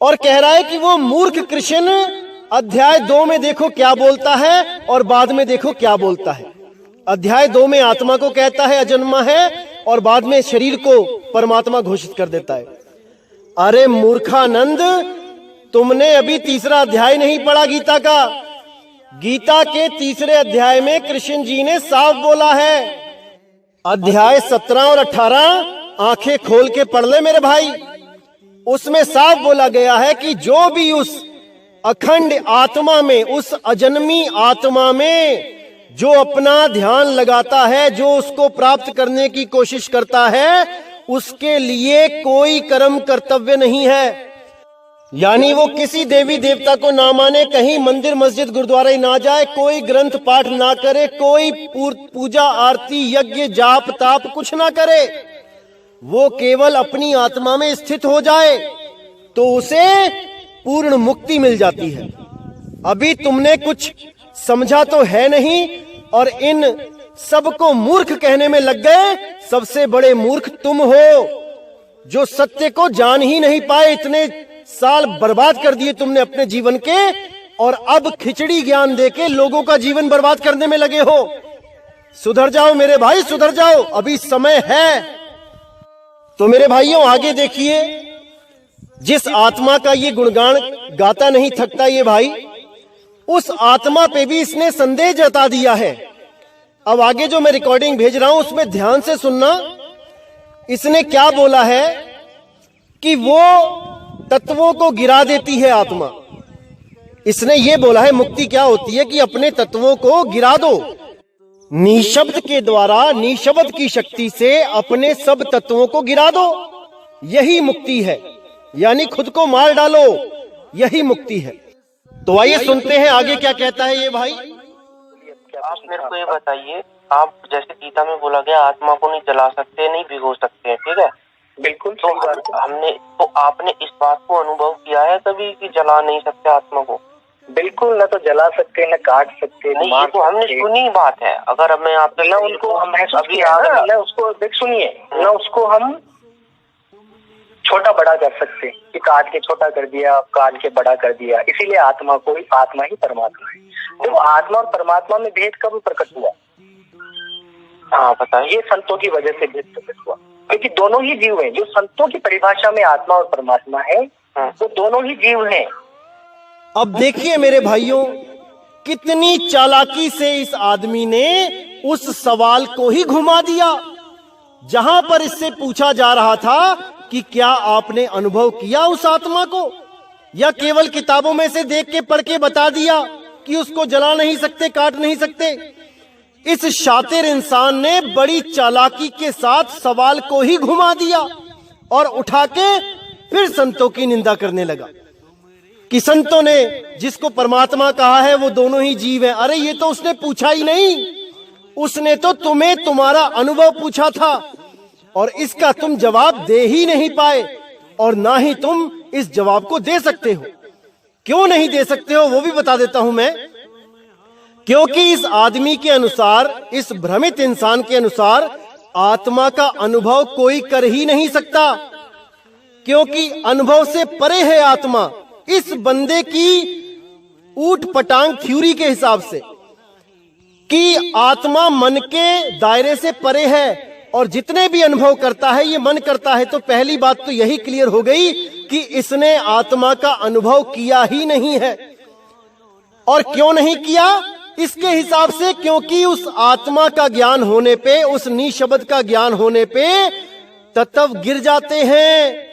और कह रहा है कि वो मूर्ख कृष्ण अध्याय 2 में देखो क्या बोलता है और बाद में देखो क्या बोलता है। अध्याय 2 में आत्मा को कहता है अजन्मा है और बाद में शरीर को परमात्मा घोषित कर देता है। अरे मूर्खानंद, तुमने अभी तीसरा अध्याय नहीं पढ़ा गीता का। गीता के तीसरे अध्याय में कृष्ण जी ने साफ बोला है, अध्याय 17 और 18 आंखें खोल के पढ़ ले मेरे भाई। उसमें साफ बोला गया है कि जो भी उस अखंड आत्मा में, उस अजन्मी आत्मा में जो अपना ध्यान लगाता है, जो उसको प्राप्त करने की कोशिश करता है, उसके लिए कोई कर्म कर्तव्य नहीं है। यानी वो किसी देवी देवता को ना माने, कहीं मंदिर मस्जिद गुरुद्वारा ही ना जाए, कोई ग्रंथ पाठ ना करे, कोई पूजा आरती यज्ञ जाप ताप कुछ ना करे, वो केवल अपनी आत्मा में स्थित हो जाए तो उसे पूर्ण मुक्ति मिल जाती है। अभी तुमने कुछ समझा तो है नहीं और इन सबको मूर्ख कहने में लग गए। सबसे बड़े मूर्ख तुम हो जो सत्य को जान ही नहीं पाए। इतने साल बर्बाद कर दिए तुमने अपने जीवन के, और अब खिचड़ी ज्ञान देके लोगों का जीवन बर्बाद करने में लगे हो। सुधर जाओ मेरे भाई, सुधर जाओ, अभी समय है। तो मेरे भाइयों आगे देखिए, जिस आत्मा का ये गुणगान गाता नहीं थकता ये भाई, उस आत्मा पे भी इसने संदेह जता दिया है। अब आगे जो मैं रिकॉर्डिंग भेज रहा हूं उसमें ध्यान से सुनना। इसने क्या बोला है कि वो तत्वों को गिरा देती है आत्मा। इसने ये बोला है मुक्ति क्या होती है कि अपने तत्वों को गिरा दो। निशब्द के द्वारा, निशब्द की शक्ति से अपने सब तत्वों को गिरा दो, यही मुक्ति है। यानी खुद को मार डालो, यही मुक्ति है। तो आइए सुनते हैं आगे क्या कहता है ये भाई। आप मेरे को ये बताइए, आप जैसे गीता में बोला गया आत्मा को नहीं जला सकते, नहीं भिगो सकते हैं, ठीक है? बिल्कुल। तो आपने इस बात को अनुभव किया है कभी कि जला नहीं सकते आत्मा को? बिल्कुल, न तो जला सकते न काट सकते। नहीं, ये तो हमने सुनी बात है। अगर मैं आपसे ना उनको हम न उसको देख सुनिए, न उसको हम छोटा बड़ा कर सकते कि काट के छोटा कर दिया, काट के बड़ा कर दिया। इसीलिए आत्मा को ही, आत्मा ही परमात्मा है। देखो आत्मा और परमात्मा में भेद कब प्रकट हुआ? हाँ बताइए। ये संतों की वजह से भेद प्रकट हुआ, क्योंकि दोनों ही जीव हैं। जो संतों की परिभाषा में आत्मा और परमात्मा है, वो दोनों ही जीव हैं। अब देखिए मेरे भाइयों, कितनी चालाकी से इस आदमी ने उस सवाल को ही घुमा दिया। जहां पर इससे पूछा जा रहा था कि क्या आपने अनुभव किया उस आत्मा को, या केवल किताबों में से देख के पढ़ के बता दिया कि उसको जला नहीं सकते, काट नहीं सकते। इस शातिर इंसान ने बड़ी चालाकी के साथ सवाल को ही घुमा दिया और उठा के फिर संतों की निंदा करने लगा कि संतों ने जिसको परमात्मा कहा है वो दोनों ही जीव हैं। अरे ये तो उसने पूछा ही नहीं, उसने तो तुम्हें तुम्हारा अनुभव पूछा था और इसका तुम जवाब दे ही नहीं पाए, और ना ही तुम इस जवाब को दे सकते हो। क्यों नहीं दे सकते हो वो भी बता देता हूं मैं। क्योंकि इस आदमी के अनुसार, इस भ्रमित इंसान के अनुसार, आत्मा का अनुभव कोई कर ही नहीं सकता, क्योंकि अनुभव से परे है आत्मा। इस बंदे की ऊट पटांग थ्योरी के हिसाब से कि आत्मा मन के दायरे से परे है और जितने भी अनुभव करता है ये मन करता है, तो पहली बात तो यही क्लियर हो गई कि इसने आत्मा का अनुभव किया ही नहीं है। और क्यों नहीं किया इसके हिसाब से? क्योंकि उस आत्मा का ज्ञान होने पे, उस निशब्द का ज्ञान होने पे तत्व गिर जाते हैं,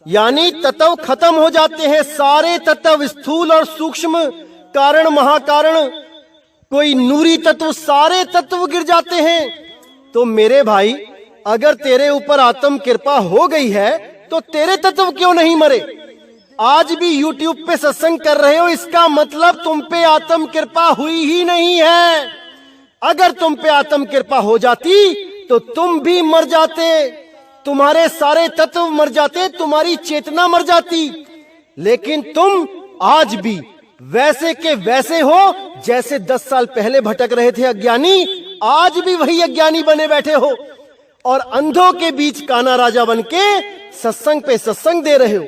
यानी तत्व खत्म हो जाते हैं। सारे तत्व, स्थूल और सूक्ष्म, कारण महाकारण, कोई नूरी तत्व, सारे तत्व गिर जाते हैं। तो मेरे भाई, अगर तेरे ऊपर आत्म कृपा हो गई है तो तेरे तत्व क्यों नहीं मरे? आज भी YouTube पे सत्संग कर रहे हो, इसका मतलब तुम पे आत्म कृपा हुई ही नहीं है। अगर तुम पे आत्म कृपा हो जाती तो तुम भी मर जाते, तुम्हारे सारे तत्व मर जाते, तुम्हारी चेतना मर जाती। लेकिन तुम आज भी वैसे के वैसे हो जैसे 10 साल पहले भटक रहे थे अज्ञानी, आज भी वही अज्ञानी बने बैठे हो और अंधों के बीच काना राजा बनके सत्संग पे सत्संग दे रहे हो।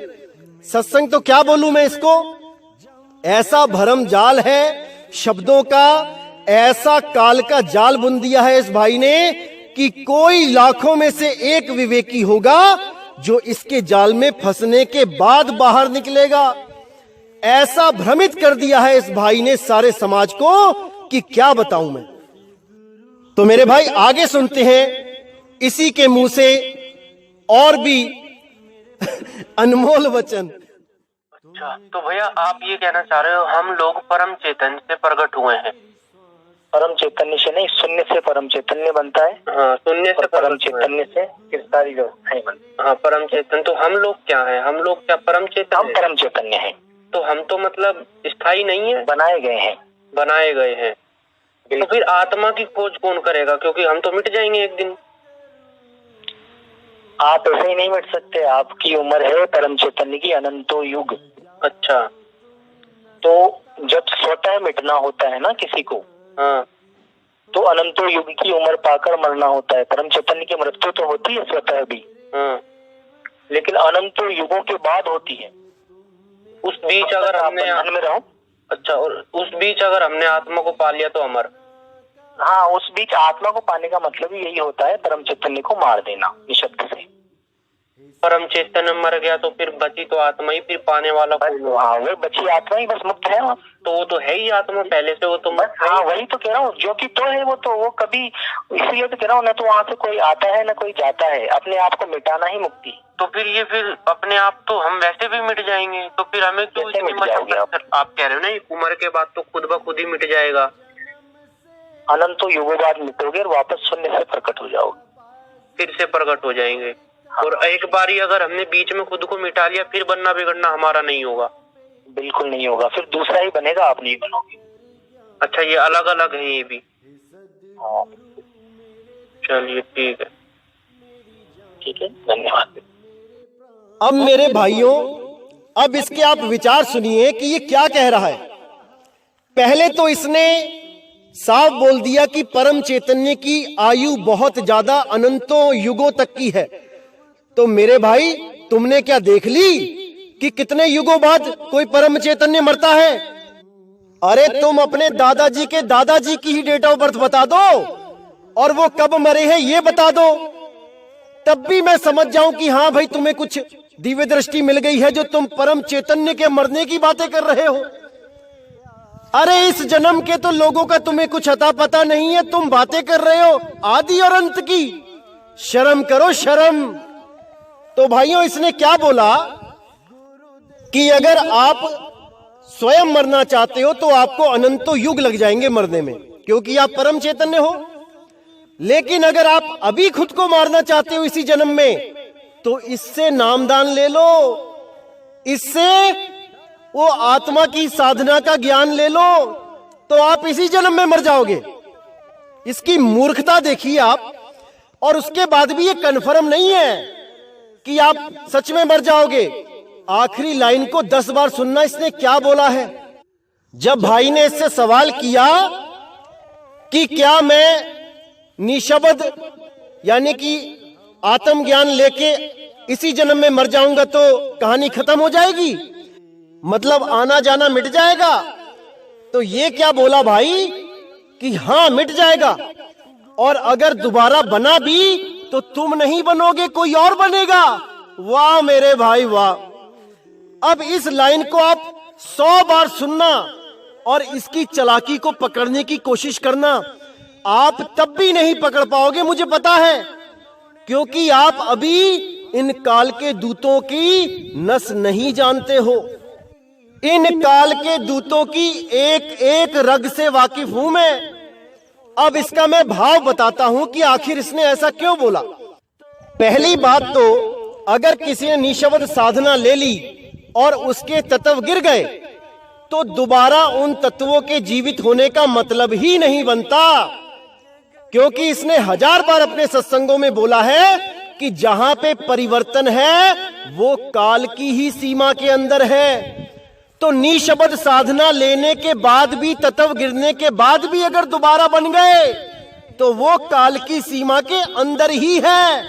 सत्संग तो क्या बोलूं मैं इसको, ऐसा भरम जाल है शब्दों का, ऐसा काल का जाल बुन दिया है इस भाई ने कि कोई लाखों में से एक विवेकी होगा जो इसके जाल में फंसने के बाद बाहर निकलेगा। ऐसा भ्रमित कर दिया है इस भाई ने सारे समाज को कि क्या बताऊं मैं। तो मेरे भाई आगे सुनते हैं इसी के मुंह से और भी अनमोल वचन। अच्छा, तो भैया आप ये कहना चाह रहे हो हम लोग परम चैतन्य से प्रकट हुए हैं? परम चैतन्य से नहीं, शून्य से परम चैतन्य बनता है। हाँ, शून्य से परम चैतन्य से फिर सारी व्यवस्थाएं बनती। हाँ, परम चैतन्य। तो हम लोग क्या हैं? हम लोग क्या परम चैतन्य? हम परम चैतन्य हैं। तो हम तो मतलब स्थायी नहीं है, बनाए गए हैं। बनाए गए हैं। तो फिर आत्मा की खोज कौन करेगा? क्योंकि हम तो मिट जाएंगे एक दिन। आप ऐसे ही नहीं मिट सकते, आपकी उम्र है परम चैतन्य की अनंतो युग। अच्छा, तो जब स्वतः मिटना होता है ना किसी को, हाँ, तो अनंतो युग की उम्र पाकर मरना होता है। परम चैतन्य की मृत्यु तो होती है स्वतः भी, हाँ, लेकिन अनंतो युगों के बाद होती है। उस बीच अगर हमने बंधन में रहो। अच्छा, और उस बीच अगर हमने आत्मा को पा लिया तो अमर। हाँ, उस बीच आत्मा को पाने का मतलब ही यही होता है, परम चैतन्य को मार देना निशब्द से। परम चैतन्य मर गया तो फिर बची तो आत्मा ही, फिर पाने वाला हाँ, वो बची आत्मा ही बस मुक्त है। तो वो तो है ही आत्मा पहले से, वो तो बस। हाँ, वही तो कह रहा हूँ, जो कि तो है वो कभी, इसलिए तो कह रहा हूँ ना, तो वहाँ से कोई आता है ना कोई जाता है, अपने आप को मिटाना ही मुक्ति। तो फिर अपने आप तो हम वैसे भी मिट जाएंगे, तो फिर हमें क्यों इतनी मशक्कत? आप कह रहे हो ना उम्र के बाद तो खुद ब खुद ही मिट जाएगा। अनंतो युगों बाद मिटोगे और वापस शून्य से प्रकट हो जाओगे, फिर से प्रकट हो जाएंगे। और एक बारी अगर हमने बीच में खुद को मिटा लिया, फिर बनना बिगड़ना हमारा नहीं होगा। बिल्कुल नहीं होगा, फिर दूसरा ही बनेगा, आप नहीं बनोगे। अच्छा, ये अलग अलग है ये भी। हाँ, चलिए ठीक है, ठीक है, धन्यवाद। अब मेरे भाइयों, अब इसके आप विचार सुनिए कि ये क्या कह रहा है। पहले तो इसने साफ बोल दिया कि परम चैतन्य की आयु बहुत ज्यादा अनंतों युगों तक की है। तो मेरे भाई, तुमने क्या देख ली कि कितने युगों बाद कोई परम चैतन्य मरता है? अरे तुम अपने दादाजी के दादाजी की ही डेट ऑफ बर्थ बता दो और वो कब मरे हैं ये बता दो, तब भी मैं समझ जाऊं कि हाँ भाई तुम्हें कुछ दिव्य दृष्टि मिल गई है, जो तुम परम चैतन्य के मरने की बातें कर रहे हो। अरे इस जन्म के तो लोगों का तुम्हें कुछ अता पता नहीं है, तुम बातें कर रहे हो आदि और अंत की। शर्म करो, शर्म। तो भाइयों, इसने क्या बोला कि अगर आप स्वयं मरना चाहते हो तो आपको अनंतों युग लग जाएंगे मरने में, क्योंकि आप परम चैतन्य हो। लेकिन अगर आप अभी खुद को मारना चाहते हो इसी जन्म में, तो इससे नामदान ले लो, इससे वो आत्मा की साधना का ज्ञान ले लो, तो आप इसी जन्म में मर जाओगे। इसकी मूर्खता देखिए आप। और उसके बाद भी ये कन्फर्म नहीं है कि आप सच में मर जाओगे। आखिरी लाइन को 10 बार सुनना, इसने क्या बोला है। जब भाई ने इससे सवाल किया कि क्या मैं निशब्द यानी कि आत्म ज्ञान लेके इसी जन्म में मर जाऊंगा तो कहानी खत्म हो जाएगी, मतलब आना जाना मिट जाएगा, तो ये क्या बोला भाई कि हाँ मिट जाएगा, और अगर दोबारा बना भी तो तुम नहीं बनोगे, कोई और बनेगा। वाह मेरे भाई वाह। अब इस लाइन को आप 100 बार सुनना और इसकी चालाकी को पकड़ने की कोशिश करना। आप तब भी नहीं पकड़ पाओगे, मुझे पता है, क्योंकि आप अभी इन काल के दूतों की नस नहीं जानते हो। इन काल के दूतों की एक एक रग से वाकिफ हूं मैं। अब इसका मैं भाव बताता हूं कि आखिर इसने ऐसा क्यों बोला। पहली बात तो, अगर किसी ने निशब्द साधना ले ली और उसके तत्व गिर गए तो दोबारा उन तत्वों के जीवित होने का मतलब ही नहीं बनता। क्योंकि इसने 1000 बार अपने सत्संगों में बोला है कि जहां पे परिवर्तन है वो काल की ही सीमा के अंदर है। तो निशब्द साधना लेने के बाद भी, तत्व गिरने के बाद भी अगर दोबारा बन गए तो वो काल की सीमा के अंदर ही है।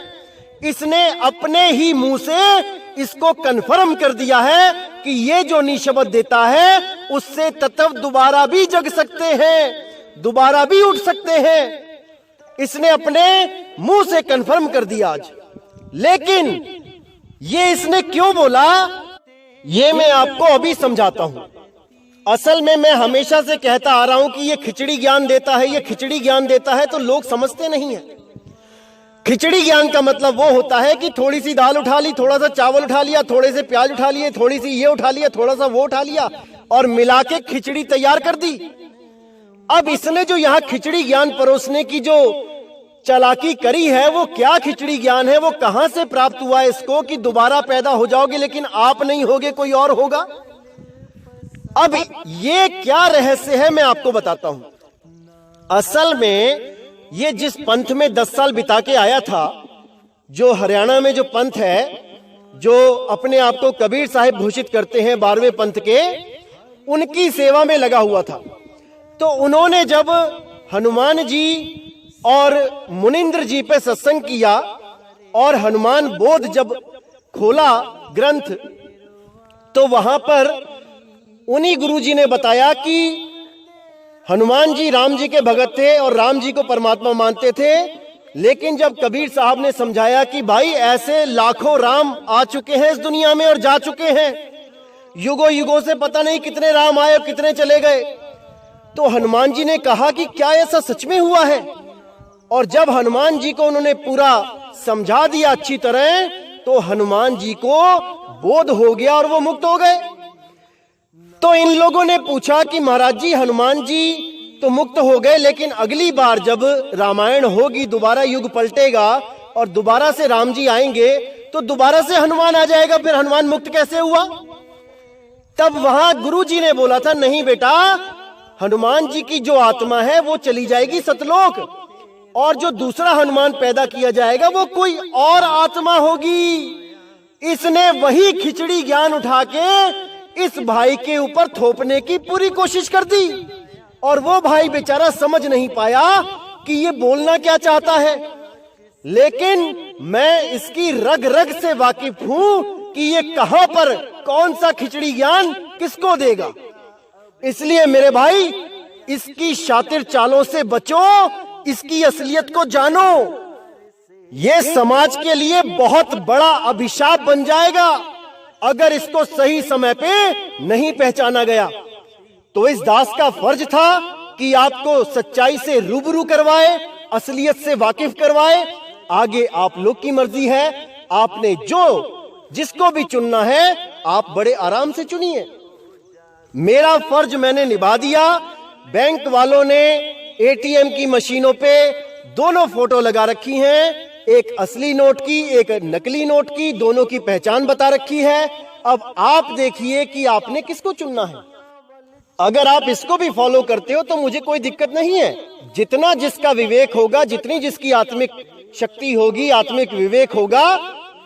इसने अपने ही मुंह से इसको कन्फर्म कर दिया है कि ये जो निशब्द देता है उससे तत्व दोबारा भी जग सकते हैं, दोबारा भी उठ सकते हैं। इसने अपने मुंह से कन्फर्म कर दिया आज। लेकिन ये इसने क्यों बोला, ये मैं आपको अभी समझाता हूं। असल में मैं हमेशा से कहता आ रहा हूं कि ये खिचड़ी ज्ञान देता है, ये खिचड़ी ज्ञान देता है, तो लोग समझते नहीं है। खिचड़ी ज्ञान का मतलब वो होता है कि थोड़ी सी दाल उठा ली, थोड़ा सा चावल उठा लिया, थोड़े से प्याज उठा लिए, थोड़ी सी ये उठा लिया, थोड़ा सा वो उठा लिया और मिला के खिचड़ी तैयार कर दी। अब इसने जो यहां खिचड़ी ज्ञान परोसने की जो चालाकी करी है, वो क्या खिचड़ी ज्ञान है, वो कहां से प्राप्त हुआ है इसको कि दोबारा पैदा हो जाओगे लेकिन आप नहीं होगे, कोई और होगा। अब ये क्या रहस्य है मैं आपको बताता हूं। असल में ये जिस पंथ में 10 साल बिता के आया था, जो हरियाणा में जो पंथ है, जो अपने आप को कबीर साहिब घोषित करते हैं 12वें पंथ के, उनकी सेवा में लगा हुआ था। तो उन्होंने जब हनुमान जी और मुनिंद्र जी पे सत्संग किया और हनुमान बोध जब खोला ग्रंथ, तो वहां पर उन्हीं गुरुजी ने बताया कि हनुमान जी राम जी के भगत थे और राम जी को परमात्मा मानते थे। लेकिन जब कबीर साहब ने समझाया कि भाई ऐसे लाखों राम आ चुके हैं इस दुनिया में और जा चुके हैं, युगों युगों से पता नहीं कितने राम आए और कितने चले गए, तो हनुमान जी ने कहा कि क्या ऐसा सच में हुआ है। और जब हनुमान जी को उन्होंने पूरा समझा दिया अच्छी तरह, तो हनुमान जी को बोध हो गया और वो मुक्त हो गए। तो इन लोगों ने पूछा कि महाराज जी, हनुमान जी तो मुक्त हो गए, लेकिन अगली बार जब रामायण होगी, दोबारा युग पलटेगा और दोबारा से राम जी आएंगे, तो दोबारा से हनुमान आ जाएगा, फिर हनुमान मुक्त कैसे हुआ। तब वहां गुरु जी ने बोला था, नहीं बेटा, हनुमान जी की जो आत्मा है वो चली जाएगी सतलोक, और जो दूसरा हनुमान पैदा किया जाएगा वो कोई और आत्मा होगी। इसने वही खिचड़ी ज्ञान उठा के इस भाई के ऊपर थोपने की पूरी कोशिश कर दी, और वो भाई बेचारा समझ नहीं पाया कि ये बोलना क्या चाहता है। लेकिन मैं इसकी रग रग से वाकिफ हूं कि ये कहां पर कौन सा खिचड़ी ज्ञान किसको देगा। इसलिए मेरे भाई, इसकी शातिर चालों से बचो, इसकी असलियत को जानो। ये समाज के लिए बहुत बड़ा अभिशाप बन जाएगा अगर इसको सही समय पे नहीं पहचाना गया। तो इस दास का फर्ज था कि आपको सच्चाई से रूबरू करवाए, असलियत से वाकिफ करवाए। आगे आप लोग की मर्जी है, आपने जो जिसको भी चुनना है आप बड़े आराम से चुनिए। मेरा फर्ज मैंने निभा दिया। बैंक वालों ने एटीएम की मशीनों पे दोनों फोटो लगा रखी हैं, एक असली नोट की, एक नकली नोट की, दोनों की पहचान बता रखी है। अब आप देखिए कि आपने किसको चुनना है। अगर आप इसको भी फॉलो करते हो तो मुझे कोई दिक्कत नहीं है। जितना जिसका विवेक होगा, जितनी जिसकी आत्मिक शक्ति होगी, आत्मिक विवेक होगा,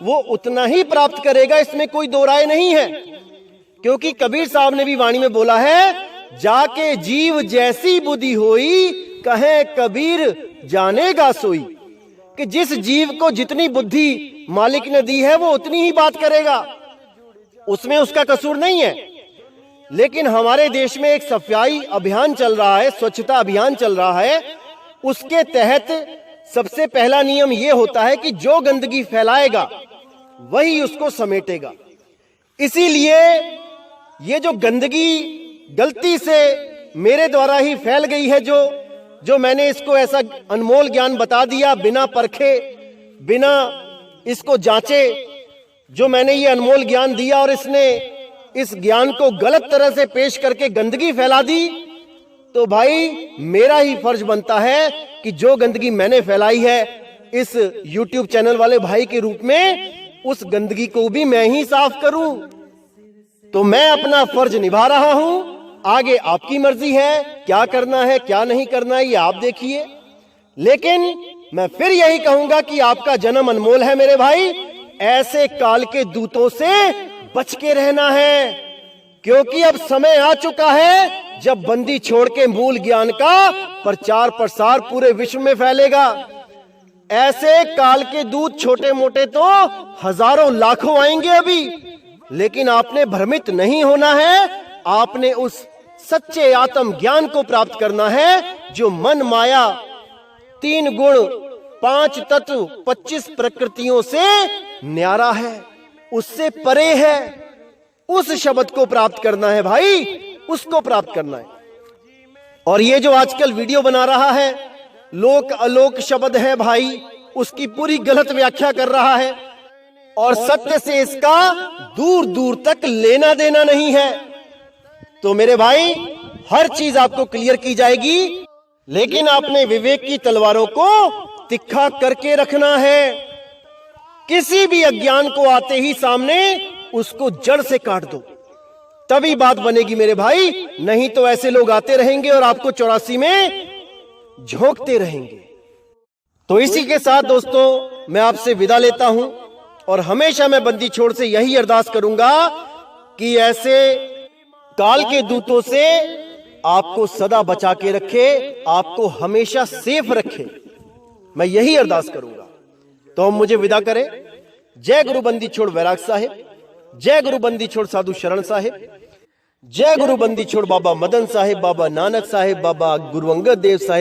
वो उतना ही प्राप्त करेगा, इसमें कोई दो राय नहीं है। क्योंकि कबीर साहब ने भी वाणी में बोला है, जाके जीव जैसी बुद्धि होई, कहे कबीर जानेगा सोई। कि जिस जीव को जितनी बुद्धि मालिक ने दी है वो उतनी ही बात करेगा, उसमें उसका कसूर नहीं है। लेकिन हमारे देश में एक सफाई अभियान चल रहा है, स्वच्छता अभियान चल रहा है। उसके तहत सबसे पहला नियम यह होता है कि जो गंदगी फैलाएगा वही उसको समेटेगा। इसीलिए ये जो गंदगी गलती से मेरे द्वारा ही फैल गई है, जो मैंने इसको ऐसा अनमोल ज्ञान बता दिया बिना परखे, बिना इसको जांचे, जो मैंने ये अनमोल ज्ञान दिया और इसने इस ज्ञान को गलत तरह से पेश करके गंदगी फैला दी, तो भाई मेरा ही फर्ज बनता है कि जो गंदगी मैंने फैलाई है इस YouTube चैनल वाले भाई के रूप में, उस गंदगी को भी मैं ही साफ करूं। तो मैं अपना फर्ज निभा रहा हूं। आगे आपकी मर्जी है, क्या करना है क्या नहीं करना है ये आप देखिए। लेकिन मैं फिर यही कहूंगा कि आपका जन्म अनमोल है मेरे भाई। ऐसे काल के दूतों से बच के रहना है, क्योंकि अब समय आ चुका है जब बंदी छोड़ के मूल ज्ञान का प्रचार प्रसार पूरे विश्व में फैलेगा। ऐसे काल के दूत छोटे मोटे तो हजारों लाखों आएंगे अभी, लेकिन आपने भ्रमित नहीं होना है। आपने उस सच्चे आत्म ज्ञान को प्राप्त करना है जो मन माया 3 गुण 5 तत्व 25 प्रकृतियों से न्यारा है, उससे परे है। उस शब्द को प्राप्त करना है भाई, उसको प्राप्त करना है। और ये जो आजकल वीडियो बना रहा है, लोक अलोक शब्द है भाई, उसकी पूरी गलत व्याख्या कर रहा है और सत्य से इसका दूर दूर तक लेना देना नहीं है। तो मेरे भाई, हर चीज आपको क्लियर की जाएगी, लेकिन आपने विवेक की तलवारों को तिखा करके रखना है। किसी भी अज्ञान को आते ही सामने उसको जड़ से काट दो, तभी बात बनेगी मेरे भाई। नहीं तो ऐसे लोग आते रहेंगे और आपको 84 में झोंकते रहेंगे। तो इसी के साथ दोस्तों मैं आपसे विदा लेता हूं और हमेशा मैं बंदी छोड़ से यही अरदास करूंगा कि ऐसे काल के दूतों से आपको सदा बचा के रखे, आपको हमेशा सेफ रखे। मैं यही अरदास करूंगा। तो हम मुझे विदा करें। जय गुरु बंदी छोड़ वैराग साहिब, जय गुरु बंदी छोड़ साधु शरण साहिब, जय गुरु बंदी छोड़ बाबा मदन साहिब, बाबा नानक साहिब, बाबा गुरु अंगद देव साहिब।